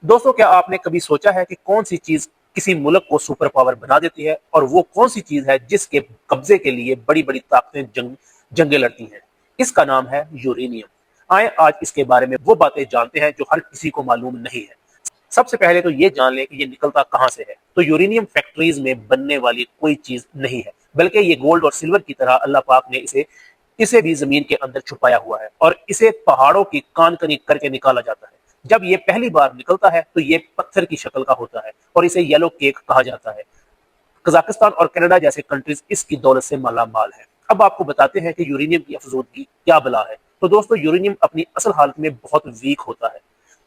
दोस्तों, क्या आपने कभी सोचा है कि कौन सी चीज किसी मुल्क को सुपर पावर बना देती है, और वो कौन सी चीज है जिसके कब्जे के लिए बड़ी बड़ी ताकतें जंगें लड़ती हैं? इसका नाम है यूरेनियम। आए आज इसके बारे में वो बातें जानते हैं जो हर किसी को मालूम नहीं है। सबसे पहले तो ये जान लें कि ये निकलता कहाँ से है। तो यूरेनियम फैक्ट्रीज में बनने वाली कोई चीज नहीं है, बल्कि ये गोल्ड और सिल्वर की तरह अल्लाह पाक ने इसे इसे भी जमीन के अंदर छुपाया हुआ है, और इसे पहाड़ों की कान कनी करके निकाला जाता है। जब ये पहली बार निकलता है तो ये पत्थर की शक्ल का होता है, और इसे येलो केक कहा जाता है। कजाकिस्तान और कनाडा जैसे कंट्रीज इसकी दौलत से माला माल है। अब आपको बताते हैं कि यूरेनियम की अफजूदगी क्या बला है। तो दोस्तों, यूरेनियम अपनी असल हालत में बहुत वीक होता है।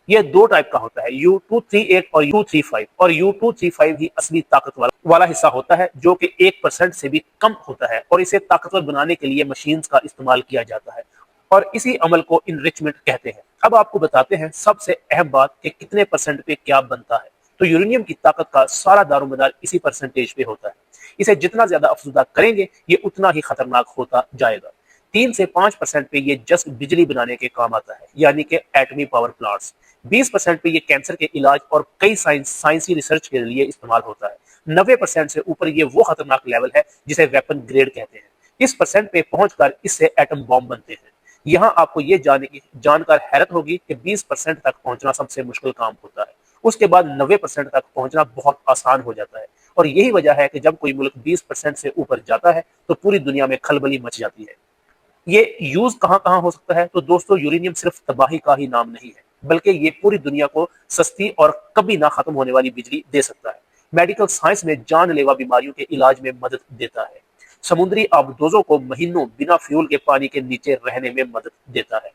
ये दो टाइप का होता है, U238 और U235। और U235 ही असली ताकत वाला हिस्सा होता है, जो कि 1% से भी कम होता है, और इसे ताकतवर बनाने के लिए मशीन्स का इस्तेमाल किया जाता है, और इसी अमल को इनरिचमेंट कहते हैं। अब आपको बताते हैं सबसे अहम बात कि कितने परसेंट पे क्या बनता है। तो यूरेनियम की ताकत का सारा दारोमदार इसी परसेंटेज पे होता है। इसे जितना ज्यादा अफजुदा करेंगे, ये उतना ही खतरनाक होता जाएगा। 3 से 5% पे ये जस्ट बिजली बनाने के काम आता है, यानी कि एटमी पावर प्लांट्स। 20% पे ये कैंसर के इलाज और कई साइंसी रिसर्च के लिए इस्तेमाल होता है। 90% से ऊपर ये वो खतरनाक लेवल है जिसे वेपन ग्रेड कहते हैं। इस परसेंट पे पहुंचकर इससे एटम बॉम्ब बनते हैं। यहाँ आपको ये जानकर हैरत होगी कि 20% तक पहुंचना सबसे मुश्किल काम होता है। उसके बाद 90% तक पहुंचना बहुत आसान हो जाता है। और यही वजह है कि जब कोई मुल्क 20% से ऊपर जाता है तो पूरी दुनिया में खलबली मच जाती है। ये यूज कहाँ कहाँ हो सकता है? तो दोस्तों, यूरेनियम सिर्फ तबाही का ही नाम नहीं है, बल्कि ये पूरी दुनिया को सस्ती और कभी ना खत्म होने वाली बिजली दे सकता है। मेडिकल साइंस में जानलेवा बीमारियों के इलाज में मदद देता है। समुद्री आबदोजों को महीनों बिना फ्यूल के पानी के नीचे रहने में मदद देता है।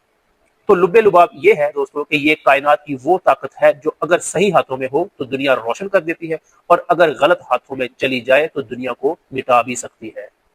तो लुब्बे लुबाब ये है दोस्तों कि ये कायनात की वो ताकत है जो अगर सही हाथों में हो तो दुनिया रोशन कर देती है, और अगर गलत हाथों में चली जाए तो दुनिया को मिटा भी सकती है।